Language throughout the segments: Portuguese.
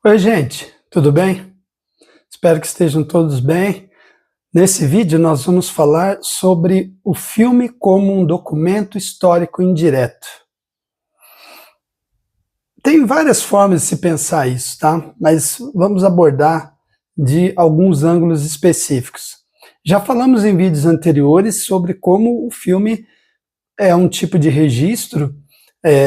Oi, gente, tudo bem? Espero que estejam todos bem. Nesse vídeo, nós vamos falar sobre o filme como um documento histórico indireto. Tem várias formas de se pensar isso, tá? Mas vamos abordar de alguns ângulos específicos. Já falamos em vídeos anteriores sobre como o filme é um tipo de registro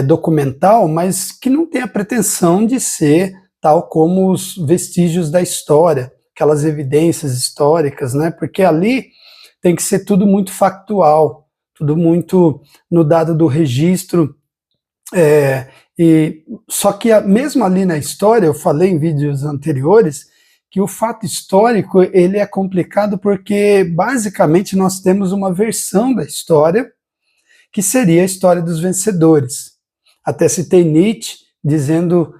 documental, mas que não tem a pretensão de ser tal como os vestígios da história, aquelas evidências históricas, né? Porque ali tem que ser tudo muito factual, tudo muito no dado do registro. Só que mesmo ali na história, eu falei em vídeos anteriores, que o fato histórico ele é complicado porque basicamente nós temos uma versão da história que seria a história dos vencedores. Até citei Nietzsche dizendo,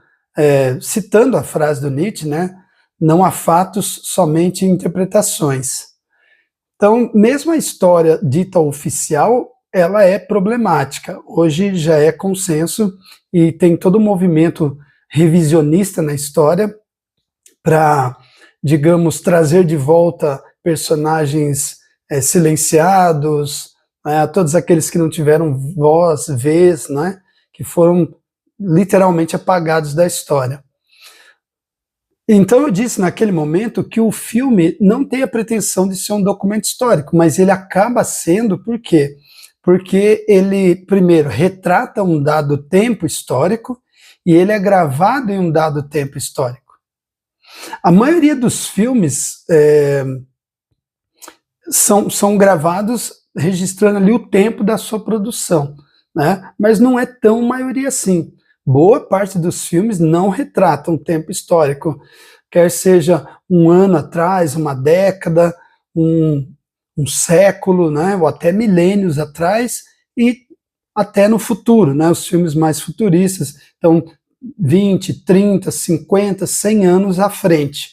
citando a frase do Nietzsche, né? Não há fatos, somente interpretações. Então, mesmo a história dita oficial, ela é problemática. Hoje já é consenso e tem todo um movimento revisionista na história para, digamos, trazer de volta personagens silenciados, todos aqueles que não tiveram voz, vez, né, que foram literalmente apagados da história. Então eu disse naquele momento que o filme não tem a pretensão de ser um documento histórico, mas ele acaba sendo, por quê? Porque ele, primeiro, retrata um dado tempo histórico e ele é gravado em um dado tempo histórico. A maioria dos filmes são gravados registrando ali o tempo da sua produção, né? Mas não é tão maioria assim. Boa parte dos filmes não retratam o tempo histórico, quer seja um ano atrás, uma década, um século, né? Ou até milênios atrás, e até no futuro, né? Os filmes mais futuristas, então 20, 30, 50, 100 anos à frente.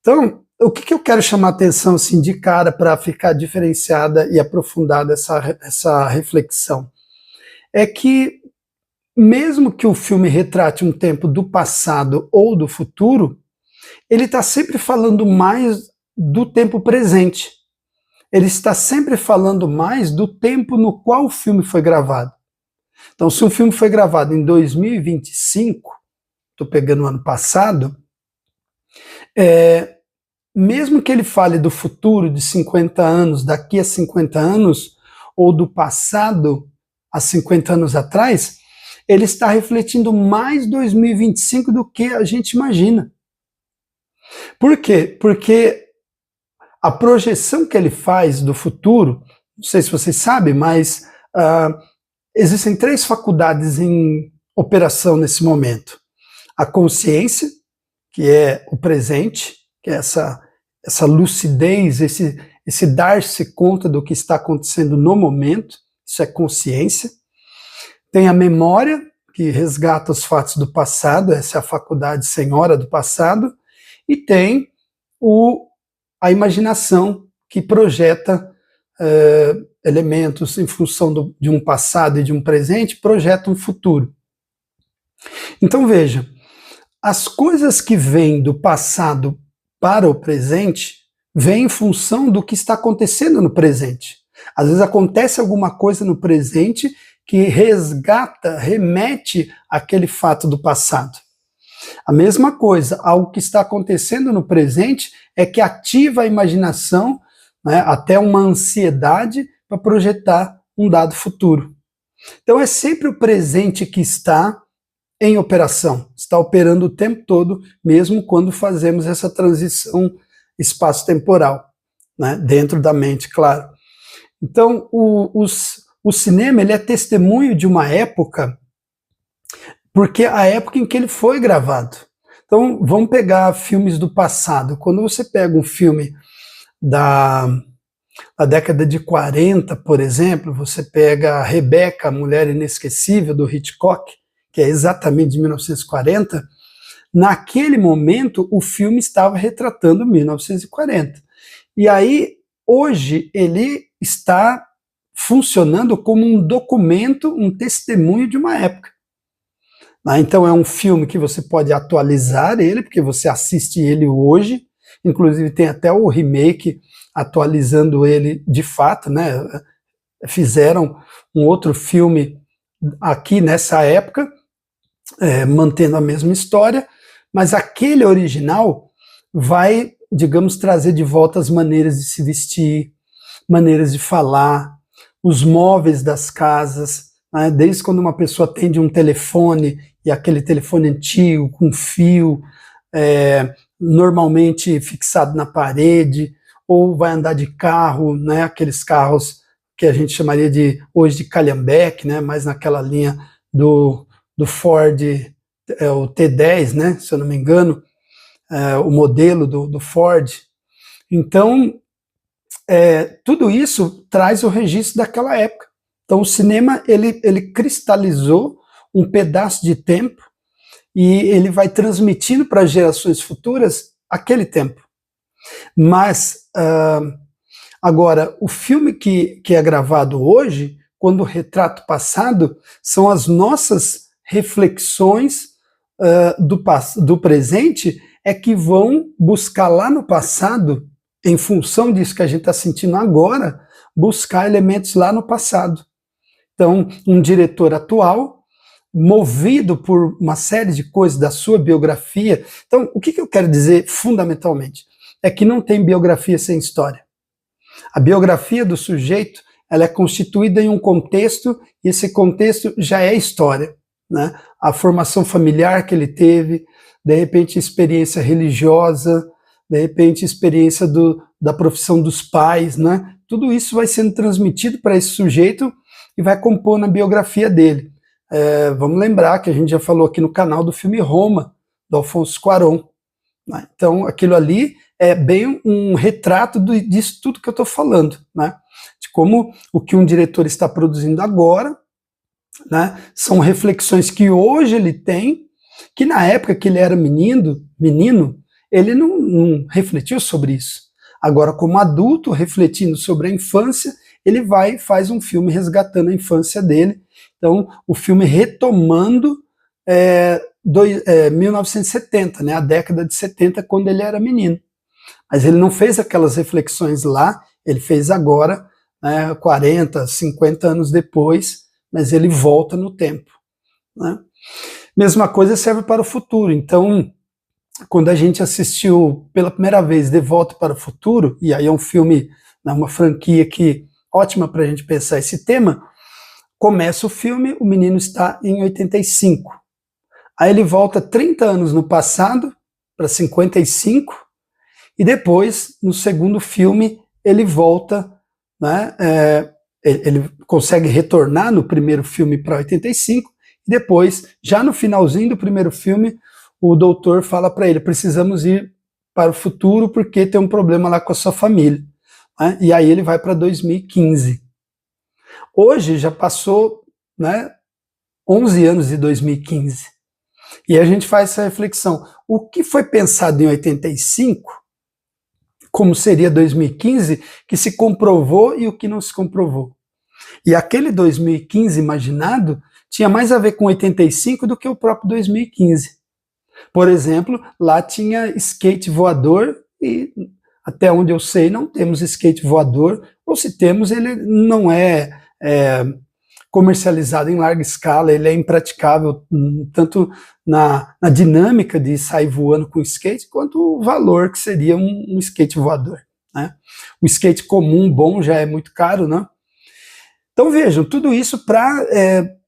Então, o que eu quero chamar a atenção assim, de cara para ficar diferenciada e aprofundada essa reflexão? É que, mesmo que o filme retrate um tempo do passado ou do futuro, ele está sempre falando mais do tempo presente. Ele está sempre falando mais do tempo no qual o filme foi gravado. Então, se um filme foi gravado em 2025, estou pegando o ano passado, mesmo que ele fale do futuro de 50 anos, daqui a 50 anos, ou do passado há 50 anos atrás, ele está refletindo mais 2025 do que a gente imagina. Por quê? Porque a projeção que ele faz do futuro, não sei se vocês sabem, mas existem 3 faculdades em operação nesse momento. A consciência, que é o presente, que é essa lucidez, esse dar-se conta do que está acontecendo no momento, isso é consciência. Tem a memória, que resgata os fatos do passado, essa é a faculdade senhora do passado, e tem a imaginação, que projeta elementos em função de um passado e de um presente, projeta um futuro. Então veja, as coisas que vêm do passado para o presente vêm em função do que está acontecendo no presente. Às vezes acontece alguma coisa no presente que resgata, remete àquele fato do passado. A mesma coisa, algo que está acontecendo no presente é que ativa a imaginação, né, até uma ansiedade para projetar um dado futuro. Então é sempre o presente que está em operação, está operando o tempo todo, mesmo quando fazemos essa transição espaço-temporal, né, dentro da mente, claro. Então, o cinema ele é testemunho de uma época, porque a época em que ele foi gravado. Então, vamos pegar filmes do passado. Quando você pega um filme da década de 40, por exemplo, você pega Rebecca, a Mulher Inesquecível, do Hitchcock, que é exatamente de 1940, naquele momento o filme estava retratando 1940. E aí, hoje, ele está funcionando como um documento, um testemunho de uma época. né? Então é um filme que você pode atualizar ele, porque você assiste ele hoje, inclusive tem até o remake atualizando ele de fato, né? Fizeram um outro filme aqui nessa época, mantendo a mesma história, mas aquele original vai, digamos, trazer de volta as maneiras de se vestir, maneiras de falar, os móveis das casas, né? Desde quando uma pessoa atende um telefone, e aquele telefone antigo, com fio, normalmente fixado na parede, ou vai andar de carro, né? Aqueles carros que a gente chamaria hoje de calhambeque, né? Mais naquela linha do Ford, o T10, né? Se eu não me engano, o modelo do Ford. Então, tudo isso traz o registro daquela época. Então o cinema ele cristalizou um pedaço de tempo e ele vai transmitindo para as gerações futuras aquele tempo. Mas agora, o filme que é gravado hoje, quando retrata o passado, são as nossas reflexões do presente que vão buscar lá no passado, em função disso que a gente está sentindo agora, buscar elementos lá no passado. Então, um diretor atual, movido por uma série de coisas da sua biografia. Então, o que eu quero dizer fundamentalmente? É que não tem biografia sem história. A biografia do sujeito, ela é constituída em um contexto, e esse contexto já é história, né? A formação familiar que ele teve, de repente experiência religiosa, de repente experiência da profissão dos pais, né? Tudo isso vai sendo transmitido para esse sujeito e vai compor na biografia dele. Vamos lembrar que a gente já falou aqui no canal do filme Roma, do Alfonso Cuarón, né? Então aquilo ali é bem um retrato disso tudo que eu estou falando, né? De como o que um diretor está produzindo agora, né, são reflexões que hoje ele tem, que na época que ele era menino ele não refletiu sobre isso. Agora, como adulto, refletindo sobre a infância, ele vai e faz um filme resgatando a infância dele. Então, o filme retomando 1970, né, a década de 70, quando ele era menino. Mas ele não fez aquelas reflexões lá, ele fez agora, né, 40, 50 anos depois, mas ele volta no tempo, né? Mesma coisa serve para o futuro. Então, quando a gente assistiu pela primeira vez De Volta para o Futuro, e aí é um filme, né, uma franquia ótima para a gente pensar esse tema, começa o filme, o menino está em 85. Aí ele volta 30 anos no passado, para 55, e depois, no segundo filme, ele volta, né, ele consegue retornar no primeiro filme para 85, e depois, já no finalzinho do primeiro filme, o doutor fala para ele, precisamos ir para o futuro porque tem um problema lá com a sua família, né? E aí ele vai para 2015. Hoje já passou, né, 11 anos de 2015, e a gente faz essa reflexão, o que foi pensado em 85, como seria 2015, que se comprovou e o que não se comprovou. E aquele 2015 imaginado tinha mais a ver com 85 do que o próprio 2015. Por exemplo, lá tinha skate voador e, até onde eu sei, não temos skate voador, ou se temos, ele não é comercializado em larga escala, ele é impraticável, tanto na dinâmica de sair voando com skate, quanto o valor que seria um skate voador, né? O skate comum, bom, já é muito caro, né? Então vejam, tudo isso para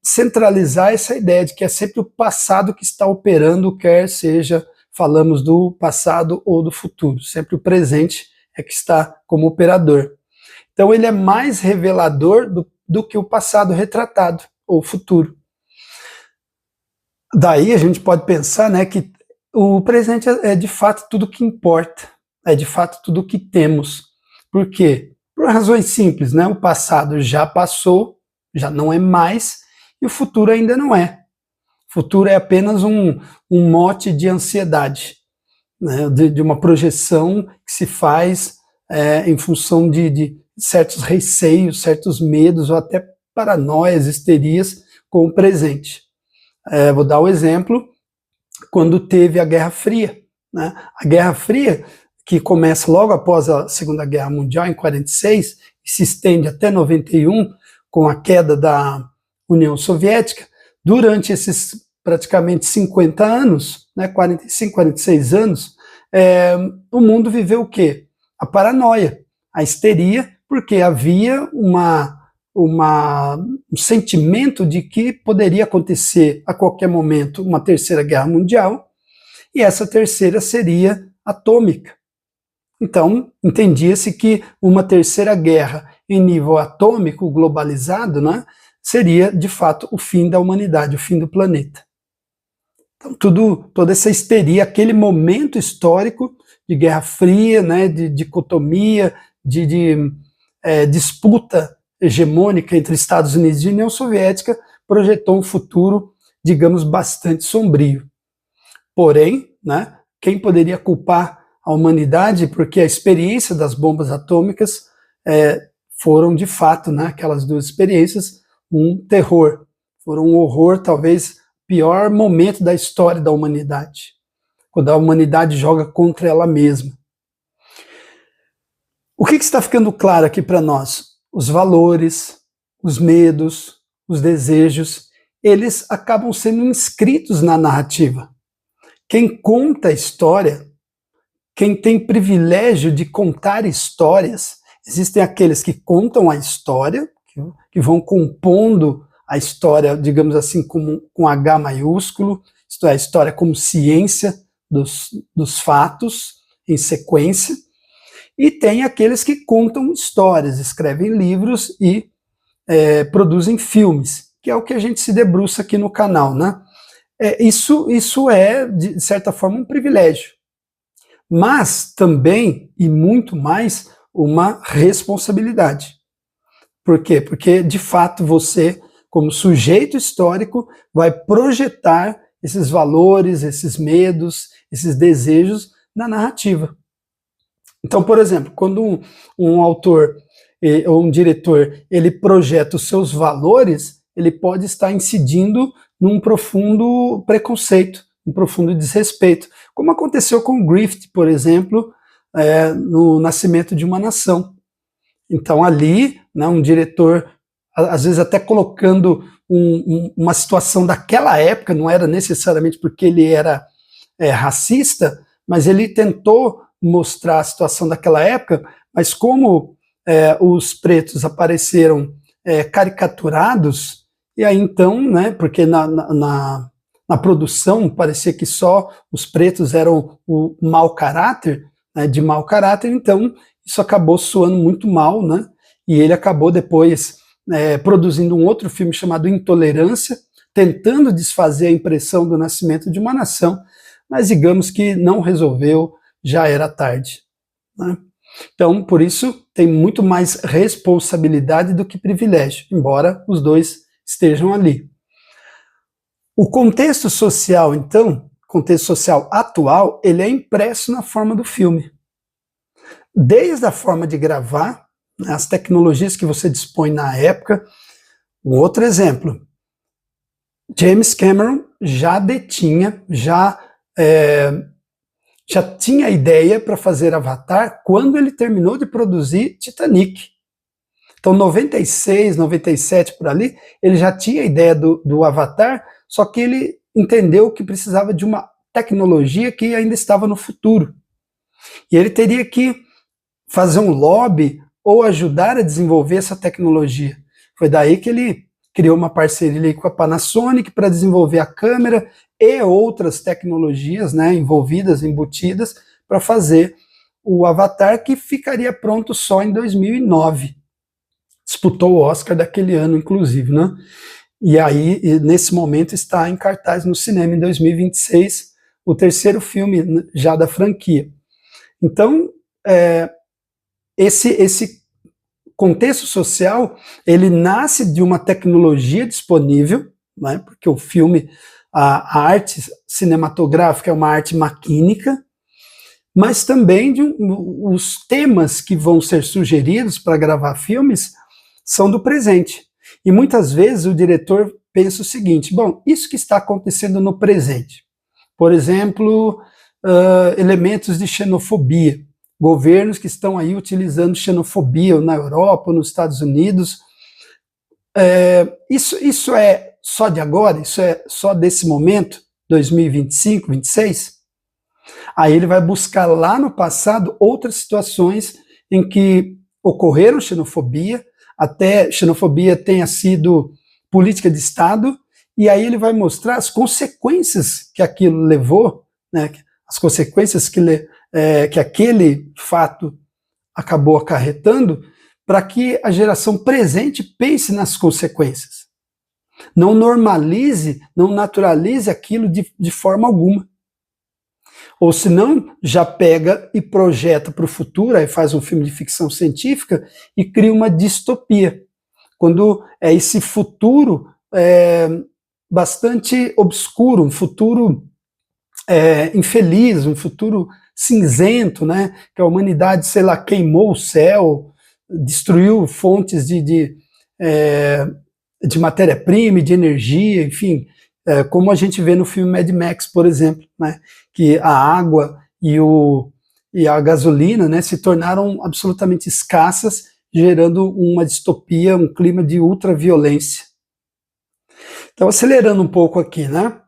centralizar essa ideia de que é sempre o passado que está operando, quer seja falamos do passado ou do futuro, sempre o presente é que está como operador. Então ele é mais revelador do que o passado retratado, ou o futuro. Daí a gente pode pensar, né, que o presente é de fato tudo que importa, é de fato tudo que temos. Por quê? Por razões simples, né? O passado já passou, já não é mais, e o futuro ainda não é. O futuro é apenas um mote de ansiedade, né? De uma projeção que se faz em função de certos receios, certos medos, ou até paranoias, histerias com o presente. Vou dar um exemplo, quando teve a Guerra Fria, né? A Guerra Fria, que começa logo após a Segunda Guerra Mundial, em 46, e se estende até 91, com a queda da União Soviética, durante esses praticamente 50 anos, né, 45, 46 anos, o mundo viveu o quê? A paranoia, a histeria, porque havia um sentimento de que poderia acontecer a qualquer momento uma terceira guerra mundial, e essa terceira seria atômica. Então, entendia-se que uma terceira guerra em nível atômico, globalizado, né, seria, de fato, o fim da humanidade, o fim do planeta. Então, toda essa histeria, aquele momento histórico de Guerra Fria, né, de dicotomia, de disputa hegemônica entre Estados Unidos e União Soviética, projetou um futuro, digamos, bastante sombrio. Porém, né, quem poderia culpar a humanidade, porque a experiência das bombas atômicas foram, de fato, né, aquelas duas experiências, um terror, foram um horror, talvez pior momento da história da humanidade, quando a humanidade joga contra ela mesma. O que está ficando claro aqui para nós? Os valores, os medos, os desejos, eles acabam sendo inscritos na narrativa. Quem conta a história, quem tem privilégio de contar histórias, existem aqueles que contam a história, que vão compondo a história, digamos assim, com H maiúsculo, isto é, a história como ciência dos fatos, em sequência, e tem aqueles que contam histórias, escrevem livros e produzem filmes, que é o que a gente se debruça aqui no canal, né? Isso é, de certa forma, um privilégio, mas também, e muito mais, uma responsabilidade. Por quê? Porque, de fato, você, como sujeito histórico, vai projetar esses valores, esses medos, esses desejos na narrativa. Então, por exemplo, quando um autor ou um diretor, ele projeta os seus valores, ele pode estar incidindo num profundo preconceito, um profundo desrespeito, como aconteceu com Griffith, por exemplo, no Nascimento de uma Nação. Então ali, né, um diretor, às vezes até colocando uma situação daquela época, não era necessariamente porque ele era racista, mas ele tentou mostrar a situação daquela época, mas como os pretos apareceram caricaturados, e aí então, né, porque na produção parecia que só os pretos eram o mau caráter, né, de mau caráter, então isso acabou soando muito mal, né, e ele acabou depois produzindo um outro filme chamado Intolerância, tentando desfazer a impressão do Nascimento de uma Nação, mas digamos que não resolveu, já era tarde, né? Então, por isso, tem muito mais responsabilidade do que privilégio, embora os dois estejam ali. O contexto social, então, contexto social atual, ele é impresso na forma do filme. Desde a forma de gravar, né, as tecnologias que você dispõe na época. Um outro exemplo, James Cameron já tinha ideia para fazer Avatar quando ele terminou de produzir Titanic. Então, 96, 97, por ali, ele já tinha a ideia do Avatar, só que ele entendeu que precisava de uma tecnologia que ainda estava no futuro. E ele teria que fazer um lobby ou ajudar a desenvolver essa tecnologia. Foi daí que ele criou uma parceria com a Panasonic para desenvolver a câmera e outras tecnologias, né, envolvidas, embutidas, para fazer o Avatar, que ficaria pronto só em 2009. Disputou o Oscar daquele ano, inclusive, né? E aí, nesse momento, está em cartaz no cinema em 2026, o terceiro filme já da franquia. Então, esse contexto social, ele nasce de uma tecnologia disponível, né, porque o filme, a arte cinematográfica é uma arte maquínica, mas também os temas que vão ser sugeridos para gravar filmes são do presente. E muitas vezes o diretor pensa o seguinte: bom, isso que está acontecendo no presente, por exemplo, elementos de xenofobia, governos que estão aí utilizando xenofobia na Europa, ou nos Estados Unidos, isso é só de agora? Isso é só desse momento, 2025, 26? Aí ele vai buscar lá no passado outras situações em que ocorreram xenofobia, até xenofobia tenha sido política de Estado, e aí ele vai mostrar as consequências que aquilo levou, né, as consequências que aquele fato acabou acarretando, para que a geração presente pense nas consequências. Não normalize, não naturalize aquilo de forma alguma. Ou se não, já pega e projeta para o futuro, aí faz um filme de ficção científica e cria uma distopia. Quando é esse futuro bastante obscuro, um futuro infeliz, um futuro cinzento, né? Que a humanidade, sei lá, queimou o céu, destruiu fontes de matéria-prima, de energia, enfim, como a gente vê no filme Mad Max, por exemplo, né? Que a água e a gasolina, né, se tornaram absolutamente escassas, gerando uma distopia, um clima de ultraviolência. Então, acelerando um pouco aqui, né?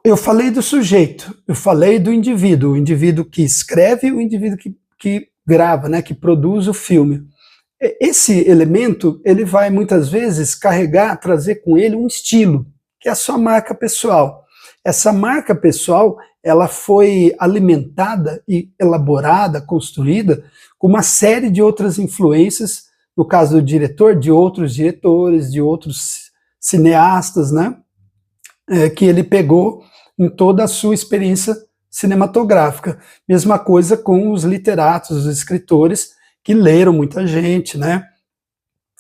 Eu falei do sujeito, eu falei do indivíduo, o indivíduo que escreve, o indivíduo que grava, né, que produz o filme. Esse elemento, ele vai muitas vezes carregar, trazer com ele um estilo, que é a sua marca pessoal. Essa marca pessoal, ela foi alimentada e elaborada, construída com uma série de outras influências, no caso do diretor, de outros diretores, de outros cineastas, né, que ele pegou em toda a sua experiência cinematográfica. Mesma coisa com os literatos, os escritores, que leram muita gente, né,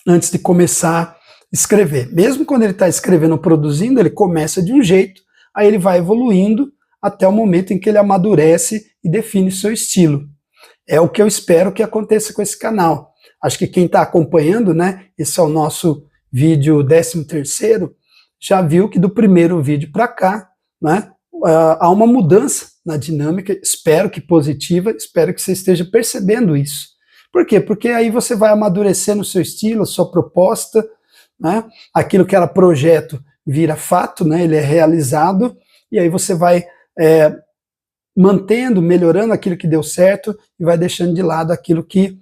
antes de começar a escrever. Mesmo quando ele está escrevendo, produzindo, ele começa de um jeito, aí ele vai evoluindo até o momento em que ele amadurece e define seu estilo. É o que eu espero que aconteça com esse canal. Acho que quem está acompanhando, né, esse é o nosso vídeo 13º, já viu que do primeiro vídeo para cá, né, há uma mudança na dinâmica, espero que positiva, espero que você esteja percebendo isso. Por quê? Porque aí você vai amadurecendo o seu estilo, a sua proposta, né, aquilo que era projeto vira fato, né, ele é realizado, e aí você vai mantendo, melhorando aquilo que deu certo e vai deixando de lado aquilo que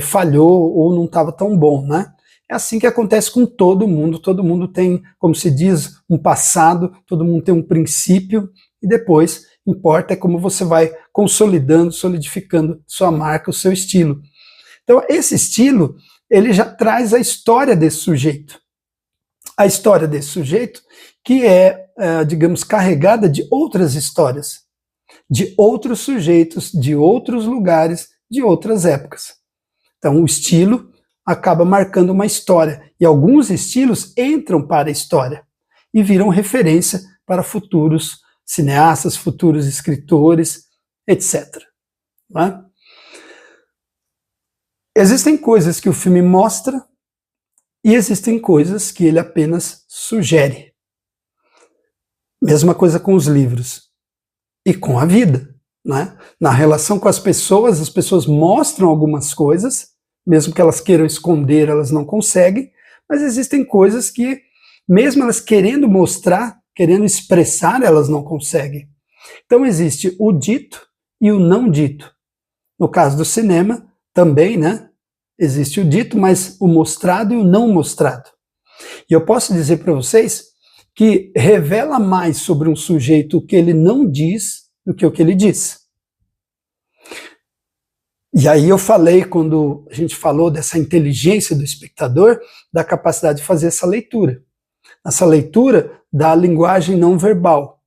falhou ou não estava tão bom, né? É assim que acontece com todo mundo tem, como se diz, um passado, todo mundo tem um princípio, e depois importa é como você vai consolidando, solidificando sua marca, o seu estilo. Então esse estilo, ele já traz a história desse sujeito. A história desse sujeito que digamos, carregada de outras histórias, de outros sujeitos, de outros lugares, de outras épocas. Então o estilo acaba marcando uma história, e alguns estilos entram para a história e viram referência para futuros cineastas, futuros escritores, etc. Não é? Existem coisas que o filme mostra e existem coisas que ele apenas sugere. Mesma coisa com os livros e com a vida, né? Na relação com as pessoas mostram algumas coisas, mesmo que elas queiram esconder, elas não conseguem, mas existem coisas que, mesmo elas querendo mostrar, querendo expressar, elas não conseguem. Então existe o dito e o não dito. No caso do cinema, também, né? Existe o dito, mas o mostrado e o não mostrado. E eu posso dizer para vocês que revela mais sobre um sujeito o que ele não diz do que o que ele diz. E aí eu falei, quando a gente falou dessa inteligência do espectador, da capacidade de fazer essa leitura. Essa leitura da linguagem não verbal,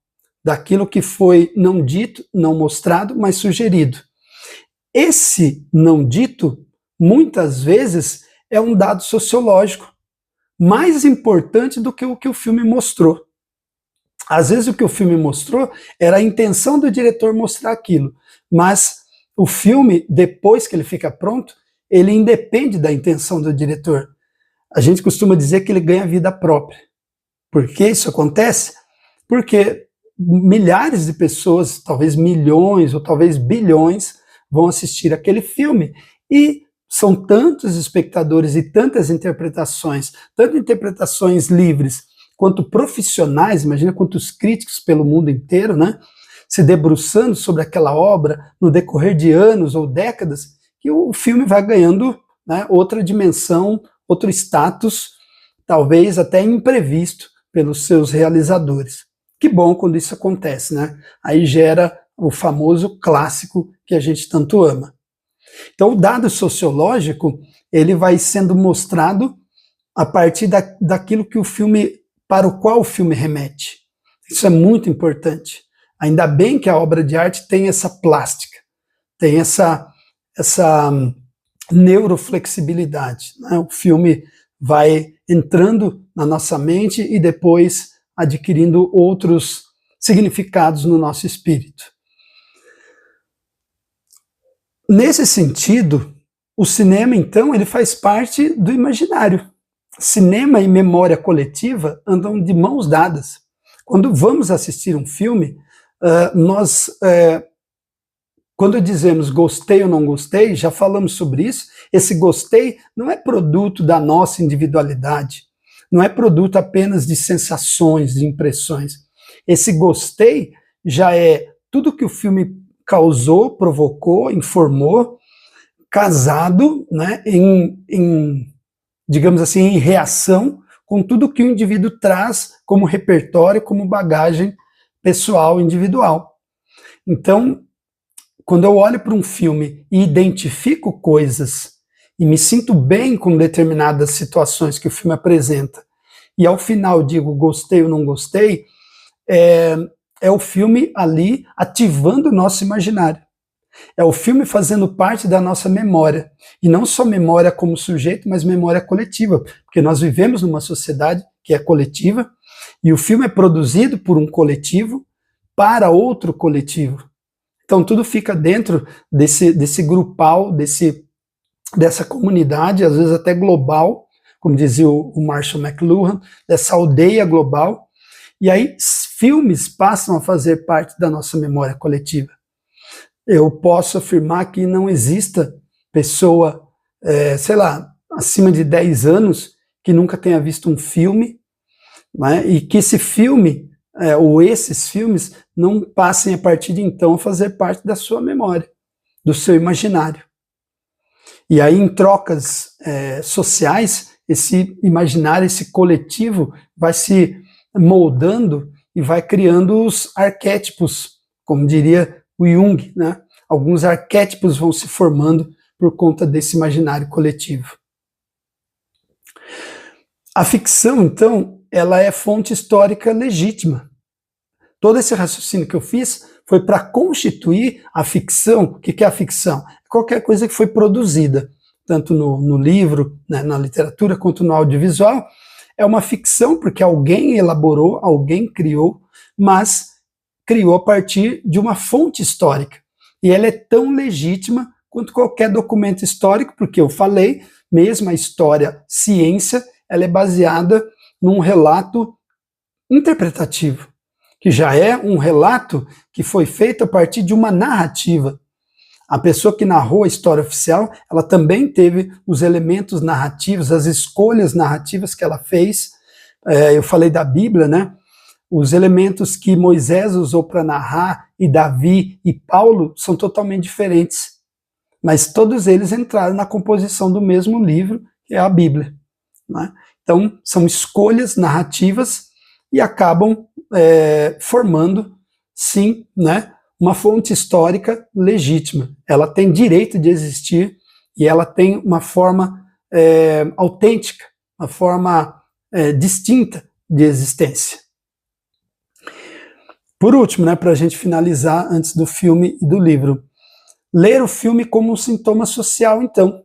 daquilo que foi não dito, não mostrado, mas sugerido. Esse não dito, muitas vezes, é um dado sociológico, mais importante do que o filme mostrou. Às vezes o que o filme mostrou era a intenção do diretor mostrar aquilo, mas o filme, depois que ele fica pronto, ele independe da intenção do diretor. a gente costuma dizer que ele ganha vida própria. Por que isso acontece? Porque milhares de pessoas, talvez milhões ou talvez bilhões, vão assistir aquele filme. E são tantos espectadores e tantas interpretações, tanto interpretações livres quanto profissionais, imagina quantos críticos pelo mundo inteiro, né, se debruçando sobre aquela obra no decorrer de anos ou décadas, que o filme vai ganhando, né, outra dimensão, outro status, talvez até imprevisto pelos seus realizadores. Que bom quando isso acontece, né? Aí gera o famoso clássico que a gente tanto ama. Então, o dado sociológico, ele vai sendo mostrado a partir daquilo que o filme, para o qual o filme remete. Isso é muito importante. Ainda bem que a obra de arte tem essa plástica, tem essa neuroflexibilidade, né? O filme vai entrando na nossa mente e depois adquirindo outros significados no nosso espírito. Nesse sentido, o cinema, então, ele faz parte do imaginário. Cinema e memória coletiva andam de mãos dadas. Quando vamos assistir um filme, quando dizemos gostei ou não gostei, já falamos sobre isso, esse gostei não é produto da nossa individualidade, não é produto apenas de sensações, de impressões. Esse gostei já é tudo que o filme causou, provocou, informou, casado, né, digamos assim, em reação com tudo que o indivíduo traz como repertório, como bagagem pessoal, individual. Então, quando eu olho para um filme e identifico coisas e me sinto bem com determinadas situações que o filme apresenta, e ao final digo gostei ou não gostei, é o filme ali ativando o nosso imaginário. É o filme fazendo parte da nossa memória. E não só memória como sujeito, mas memória coletiva. Porque nós vivemos numa sociedade que é coletiva, e o filme é produzido por um coletivo para outro coletivo. Então tudo fica dentro desse grupal, dessa comunidade, às vezes até global, como dizia o Marshall McLuhan, dessa aldeia global. E aí filmes passam a fazer parte da nossa memória coletiva. Eu posso afirmar que não exista pessoa, sei lá, acima de 10 anos que nunca tenha visto um filme, né, e que esse filme, ou esses filmes, não passem a partir de então a fazer parte da sua memória, do seu imaginário. E aí em trocas sociais, esse imaginário, esse coletivo vai se moldando e vai criando os arquétipos, como diria o Jung, né? Alguns arquétipos vão se formando por conta desse imaginário coletivo. A ficção, então, ela é fonte histórica legítima. Todo esse raciocínio que eu fiz foi para constituir a ficção. O que é a ficção? Qualquer coisa que foi produzida, tanto no livro, né, na literatura, quanto no audiovisual. É uma ficção porque alguém elaborou, alguém criou, mas criou a partir de uma fonte histórica. E ela é tão legítima quanto qualquer documento histórico, porque eu falei, mesmo a história ciência, ela é baseada num relato interpretativo, que já é um relato que foi feito a partir de uma narrativa. A pessoa que narrou a história oficial, ela também teve os elementos narrativos, as escolhas narrativas que ela fez. Eu falei da Bíblia, né? Os elementos que Moisés usou para narrar, e Davi e Paulo, são totalmente diferentes. Mas todos eles entraram na composição do mesmo livro, que é a Bíblia, né? Então, são escolhas narrativas e acabam formando, sim, né, uma fonte histórica legítima. Ela tem direito de existir e ela tem uma forma autêntica, uma forma distinta de existência. Por último, né, para a gente finalizar antes do filme e do livro, ler o filme como um sintoma social, então.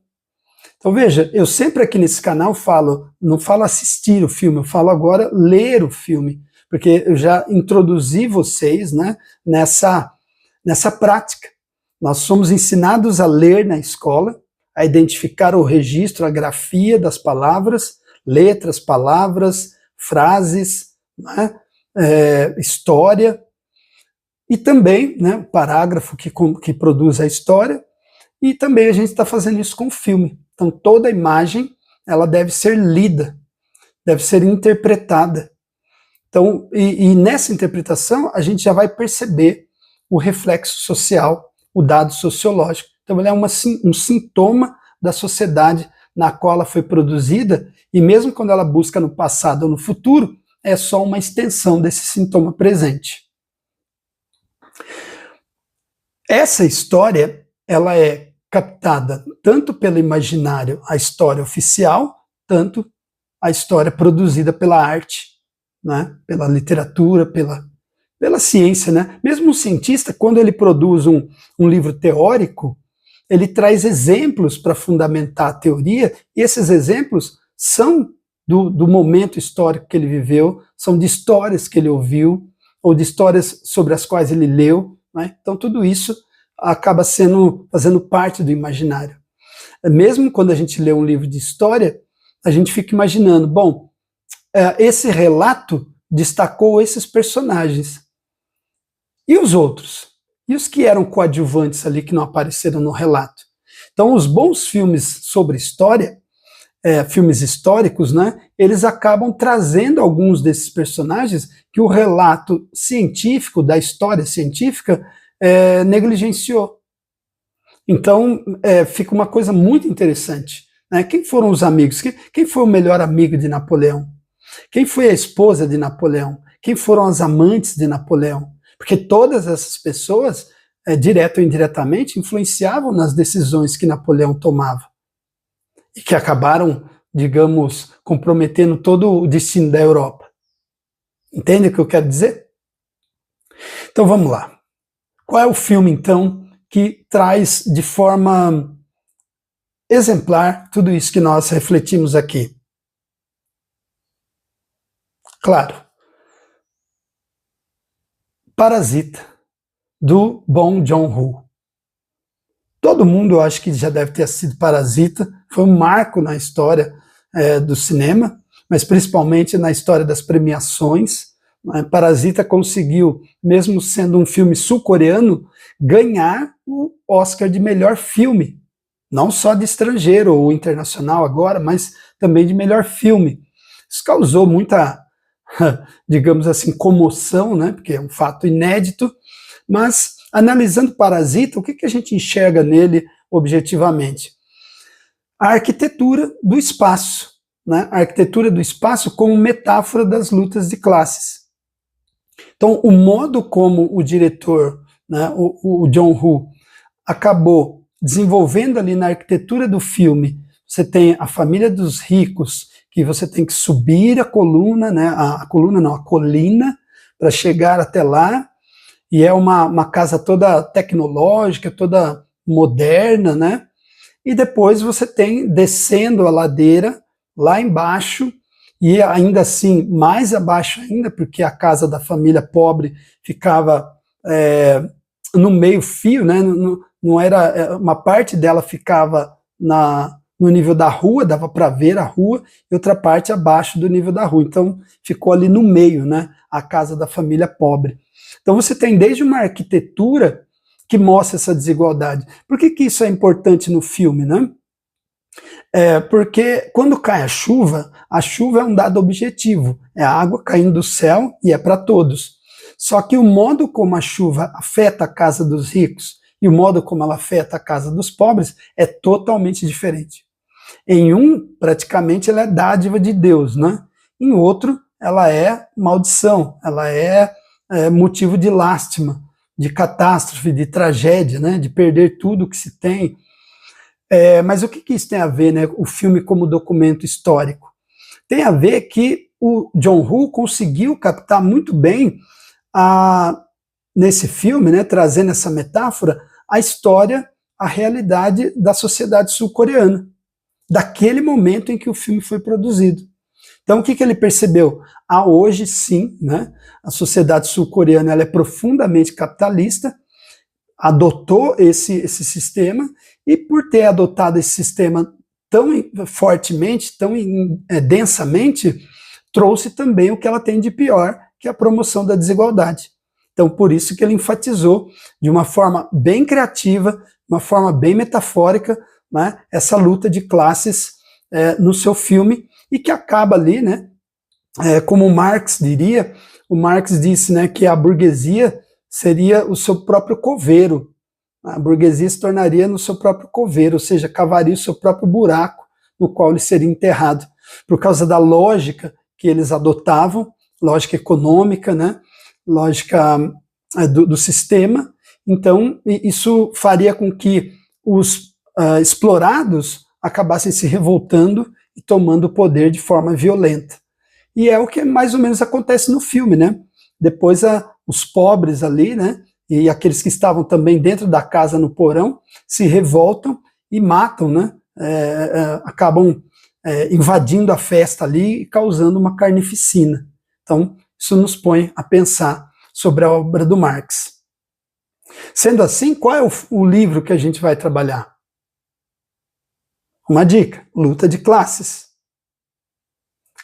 Então veja, eu sempre aqui nesse canal não falo assistir o filme, eu falo agora ler o filme, porque eu já introduzi vocês, né, nessa prática. Nós somos ensinados a ler na escola, a identificar o registro, a grafia das palavras, letras, palavras, frases, né? História, e também, né, o parágrafo que produz a história, e também a gente está fazendo isso com o filme. Então toda a imagem ela deve ser lida, deve ser interpretada. Então, e nessa interpretação a gente já vai perceber o reflexo social, o dado sociológico. Então ele é um sintoma da sociedade na qual ela foi produzida, e mesmo quando ela busca no passado ou no futuro, é só uma extensão desse sintoma presente. Essa história, ela é captada tanto pelo imaginário, a história oficial, tanto a história produzida pela arte, né? Pela literatura, pela ciência, né? Mesmo um cientista, quando ele produz um livro teórico, ele traz exemplos para fundamentar a teoria, e esses exemplos são do momento histórico que ele viveu, são de histórias que ele ouviu, ou de histórias sobre as quais ele leu, né? Então tudo isso acaba fazendo parte do imaginário. Mesmo quando a gente lê um livro de história, a gente fica imaginando, bom, esse relato destacou esses personagens. E os outros? E os que eram coadjuvantes ali, que não apareceram no relato? Então os bons filmes sobre história, filmes históricos, né, eles acabam trazendo alguns desses personagens que o relato científico, da história científica, negligenciou. Então fica uma coisa muito interessante, né? Quem foram os amigos? Quem foi o melhor amigo de Napoleão? Quem foi a esposa de Napoleão? Quem foram as amantes de Napoleão? Porque todas essas pessoas, direto ou indiretamente, influenciavam nas decisões que Napoleão tomava, e que acabaram, digamos, comprometendo todo o destino da Europa. Entende o que eu quero dizer? Então vamos lá. Qual é o filme, então, que traz de forma exemplar tudo isso que nós refletimos aqui? Claro. Parasita, do Bong Joon-ho. Todo mundo, eu acho que já deve ter assistido Parasita, foi um marco na história do cinema, mas principalmente na história das premiações. Parasita conseguiu, mesmo sendo um filme sul-coreano, ganhar o Oscar de melhor filme, não só de estrangeiro ou internacional agora, mas também de melhor filme. Isso causou muita, digamos assim, comoção, né? Porque é um fato inédito, mas analisando Parasita, o que a gente enxerga nele objetivamente? A arquitetura do espaço, né? A arquitetura do espaço como metáfora das lutas de classes. Então, o modo como o diretor, né, o Joon-ho, acabou desenvolvendo ali na arquitetura do filme, você tem a família dos ricos, que você tem que subir a coluna, né, a colina, para chegar até lá, e é uma casa toda tecnológica, toda moderna, né? E depois você tem descendo a ladeira, lá embaixo, e ainda assim, mais abaixo ainda, porque a casa da família pobre ficava no meio fio, né? Não era, uma parte dela ficava no nível da rua, dava para ver a rua, e outra parte abaixo do nível da rua. Então ficou ali no meio, né? A casa da família pobre. Então você tem desde uma arquitetura que mostra essa desigualdade. Por que isso é importante no filme, né? Porque quando cai a chuva é um dado objetivo, é a água caindo do céu e é para todos. Só que o modo como a chuva afeta a casa dos ricos e o modo como ela afeta a casa dos pobres é totalmente diferente. Em um, praticamente, ela é dádiva de Deus, né? Em outro, ela é maldição, ela é motivo de lástima, de catástrofe, de tragédia, né? De perder tudo que se tem. Mas o que isso tem a ver, né? O filme como documento histórico? Tem a ver que o Joon-ho conseguiu captar muito bem nesse filme, né, trazendo essa metáfora, a história, a realidade da sociedade sul-coreana, daquele momento em que o filme foi produzido. Então o que ele percebeu? Hoje sim, né, a sociedade sul-coreana ela é profundamente capitalista, adotou esse sistema, e por ter adotado esse sistema tão fortemente, tão densamente, trouxe também o que ela tem de pior, que é a promoção da desigualdade. Então, por isso que ele enfatizou de uma forma bem criativa, uma forma bem metafórica, né, essa luta de classes no seu filme, e que acaba ali, né, como Marx diria, o Marx disse, né, que a burguesia seria o seu próprio coveiro. A burguesia se tornaria no seu próprio coveiro, ou seja, cavaria o seu próprio buraco no qual ele seria enterrado, por causa da lógica que eles adotavam, lógica econômica, né, lógica do sistema. Então, isso faria com que os explorados acabassem se revoltando e tomando o poder de forma violenta. E é o que mais ou menos acontece no filme, né? Depois os pobres ali, né, e aqueles que estavam também dentro da casa no porão, se revoltam e matam, né? Acabam invadindo a festa ali e causando uma carnificina. Então, isso nos põe a pensar sobre a obra do Marx. Sendo assim, qual é o livro que a gente vai trabalhar? Uma dica: Luta de Classes.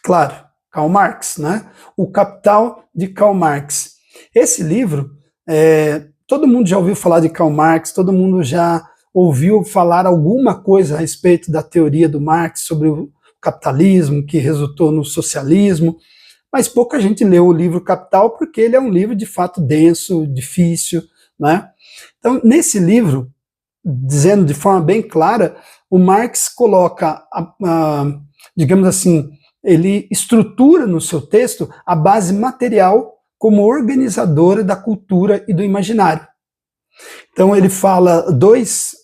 Claro, Karl Marx, né? O Capital de Karl Marx. Esse livro, todo mundo já ouviu falar de Karl Marx, todo mundo já ouviu falar alguma coisa a respeito da teoria do Marx sobre o capitalismo, que resultou no socialismo, mas pouca gente leu o livro Capital porque ele é um livro de fato denso, difícil, né? Então, nesse livro, dizendo de forma bem clara, o Marx coloca, digamos assim, ele estrutura no seu texto a base material como organizadora da cultura e do imaginário. Então ele fala dois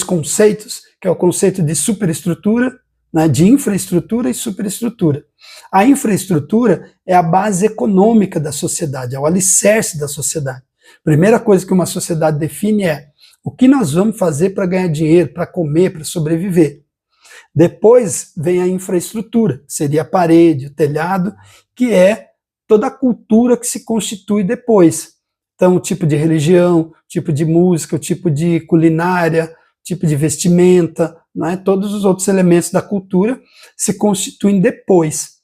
conceitos, que é o conceito de superestrutura, né, de infraestrutura e superestrutura. A infraestrutura é a base econômica da sociedade, é o alicerce da sociedade. A primeira coisa que uma sociedade define é o que nós vamos fazer para ganhar dinheiro, para comer, para sobreviver. Depois vem a infraestrutura, que seria a parede, o telhado, que é toda a cultura que se constitui depois. Então, o tipo de religião, o tipo de música, o tipo de culinária, o tipo de vestimenta, né, todos os outros elementos da cultura se constituem depois.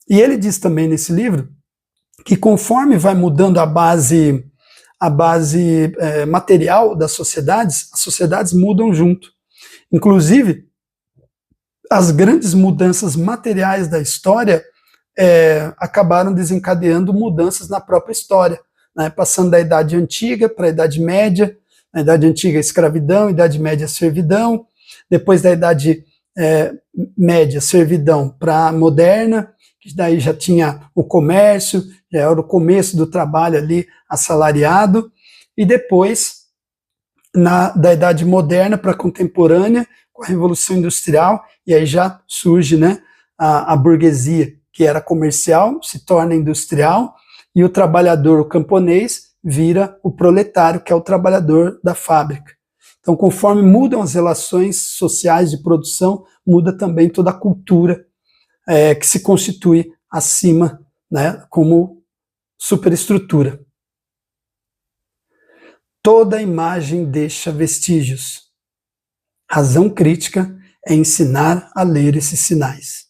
E ele diz também nesse livro que conforme vai mudando a base material das sociedades, as sociedades mudam junto. Inclusive, as grandes mudanças materiais da história acabaram desencadeando mudanças na própria história, né, passando da Idade Antiga para a Idade Média. Na Idade Antiga, escravidão, Idade Média, servidão. Depois da Idade Média, servidão para a moderna, que daí já tinha o comércio, já era o começo do trabalho ali assalariado. E depois, da Idade Moderna para a contemporânea, com a Revolução Industrial, e aí já surge, né, a burguesia, que era comercial, se torna industrial, e o trabalhador, o camponês, vira o proletário, que é o trabalhador da fábrica. Então, conforme mudam as relações sociais de produção, muda também toda a cultura que se constitui acima, né, como superestrutura. Toda imagem deixa vestígios. Razão crítica é ensinar a ler esses sinais.